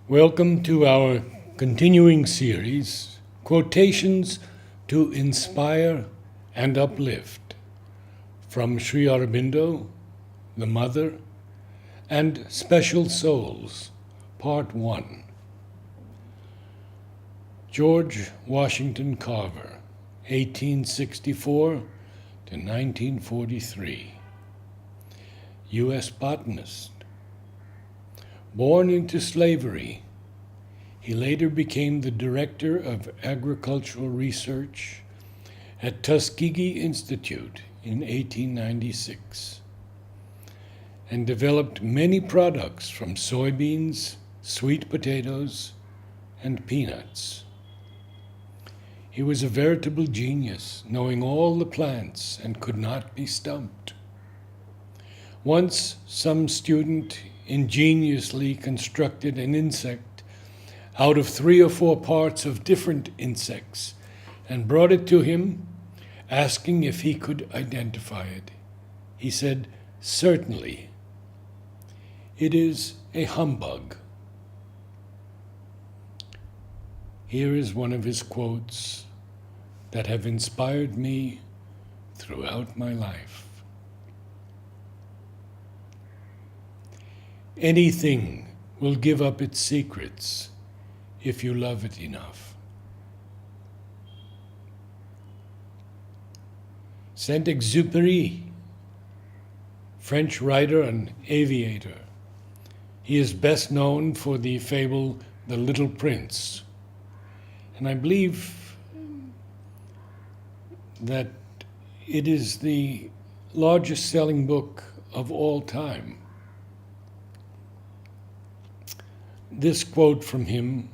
Welcome to our continuing series, Quotations to Inspire and Uplift, from Sri Aurobindo, the Mother, and Special Souls, Part 1. George Washington Carver, 1864 to 1943, U.S. botanist. Born into slavery, he later became the director of agricultural research at Tuskegee Institute in 1896 and developed many products from soybeans, sweet potatoes, and peanuts. He was a veritable genius, knowing all the plants and could not be stumped. Once, some student ingeniously constructed an insect out of 3 or 4 parts of different insects and brought it to him, asking if he could identify it. He said, "Certainly. It is a humbug." Here is one of his quotes that have inspired me throughout my life. Anything will give up its secrets if you love it enough. Saint-Exupéry, French writer and aviator. He is best known for the fable The Little Prince. And I believe that it is the largest selling book of all time. This quote from him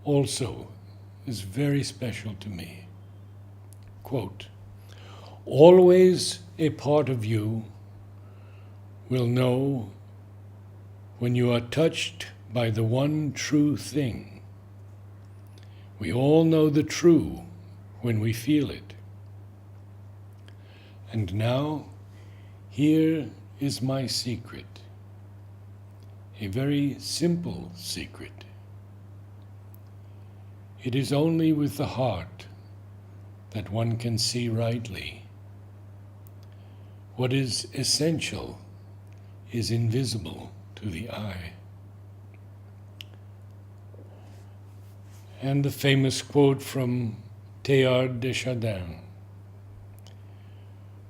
also is very special to me. Quote, "Always a part of you will know when you are touched by the one true thing. We all know the true when we feel it. And now, here is my secret. A very simple secret. It is only with the heart that one can see rightly. What is essential is invisible to the eye." And the famous quote from Teilhard de Chardin,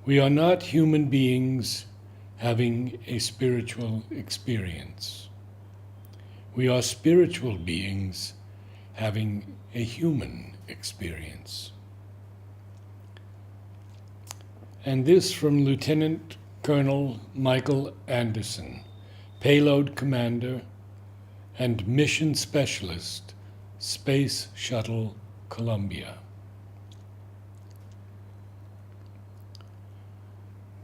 "We are not human beings having a spiritual experience. We are spiritual beings having a human experience." And this from Lieutenant Colonel Michael Anderson, Payload Commander and Mission Specialist, Space Shuttle Columbia.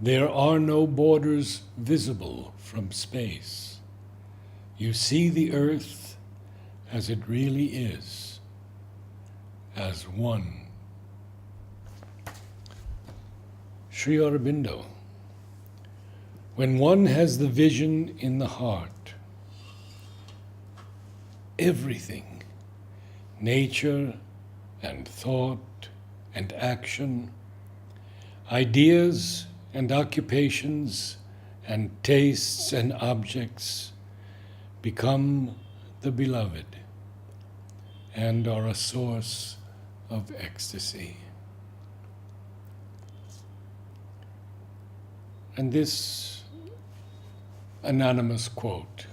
There are no borders visible from space. You see the Earth as it really is, as one. Sri Aurobindo. When one has the vision in the heart, everything, nature and thought and action, ideas and occupations and tastes and objects become the beloved and are a source of ecstasy. And this anonymous quote,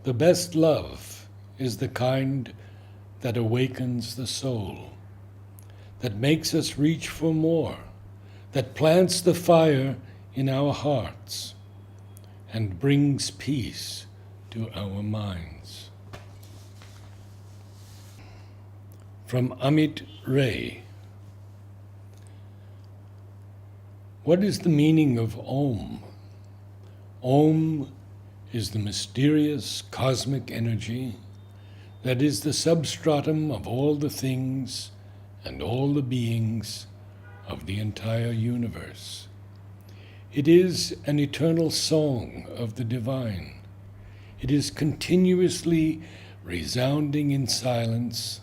"The best love is the kind that awakens the soul, that makes us reach for more, that plants the fire in our hearts and brings peace to our minds." From Amit Ray. What is the meaning of Om? Om is the mysterious cosmic energy that is the substratum of all the things and all the beings of the entire universe. It is an eternal song of the divine, It is continuously resounding in silence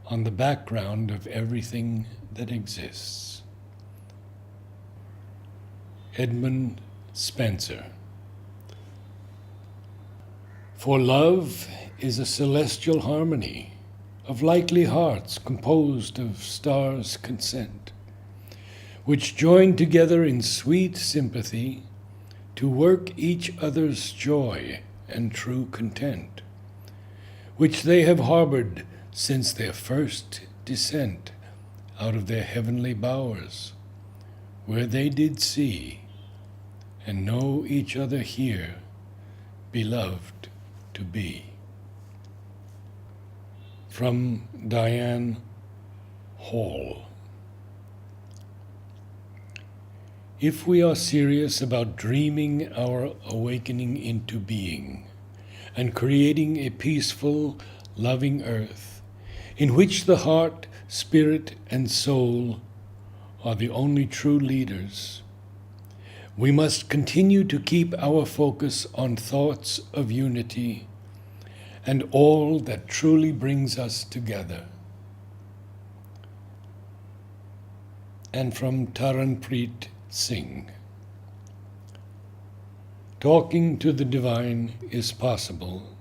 on the background of everything that exists. Edmund Spencer. For love is a celestial harmony of likely hearts composed of stars' consent, which join together in sweet sympathy to work each other's joy and true content, which they have harbored since their first descent out of their heavenly bowers, where they did see and know each other here, beloved to be. From Diane Hall. If we are serious about dreaming our awakening into being and creating a peaceful, loving earth in which the heart, spirit, and soul are the only true leaders, we must continue to keep our focus on thoughts of unity and all that truly brings us together. And from Taranpreet Singh. Talking to the divine is possible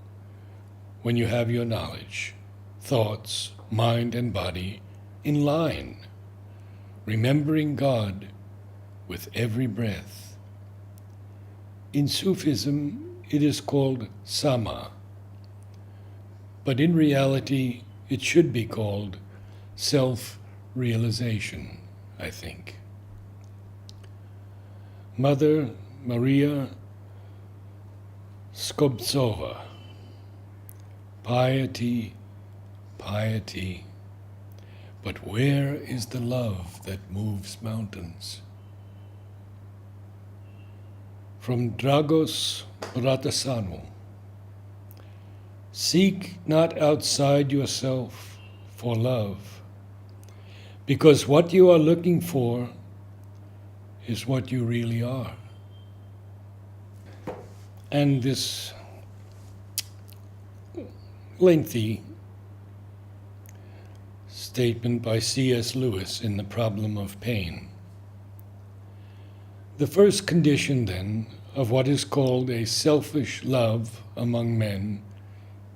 when you have your knowledge, thoughts, mind, and body in line, remembering God with every breath. In Sufism, it is called Sama, but in reality, it should be called self-realization, I think. Mother Maria Skobtsova. Piety, piety, but where is the love that moves mountains? From Dragos Ratasanu. Seek not outside yourself for love, because what you are looking for is what you really are. And this lengthy statement by C.S. Lewis in The Problem of Pain. The first condition, then, of what is called a selfish love among men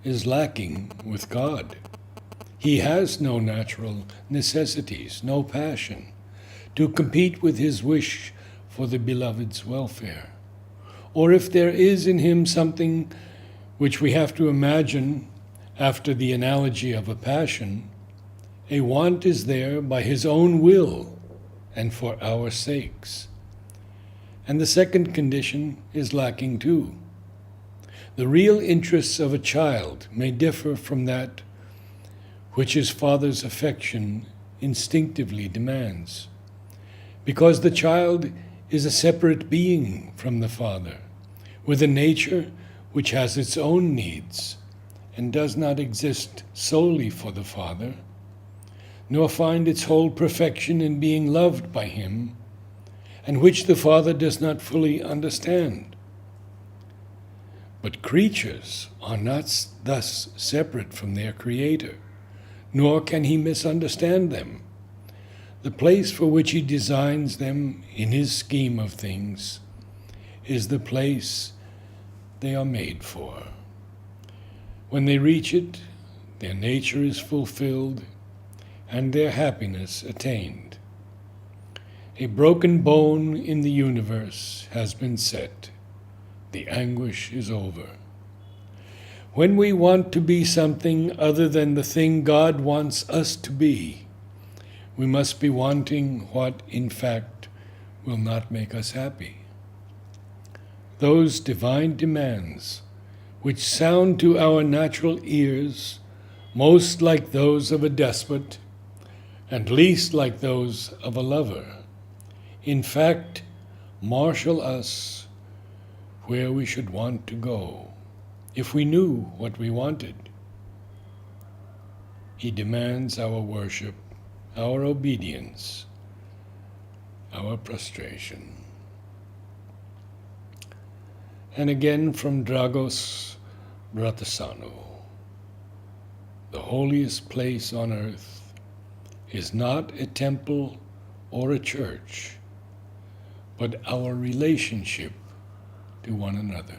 is lacking with God. He has no natural necessities, no passion, to compete with his wish for the beloved's welfare. Or if there is in him something which we have to imagine after the analogy of a passion, a want is there by his own will and for our sakes. And the second condition is lacking too. The real interests of a child may differ from that which his father's affection instinctively demands, because the child is a separate being from the father, with a nature which has its own needs and does not exist solely for the father, nor find its whole perfection in being loved by him, and which the father does not fully understand. But creatures are not thus separate from their Creator, nor can he misunderstand them. The place for which he designs them in his scheme of things is the place they are made for. When they reach it, their nature is fulfilled and their happiness attained. A broken bone in the universe has been set. The anguish is over. When we want to be something other than the thing God wants us to be, we must be wanting what, in fact, will not make us happy. Those divine demands, which sound to our natural ears most like those of a despot and least like those of a lover, in fact, marshal us where we should want to go, if we knew what we wanted. He demands our worship, our obedience, our prostration. And again from Dragos Bratasano. The holiest place on earth is not a temple or a church, but our relationship to one another.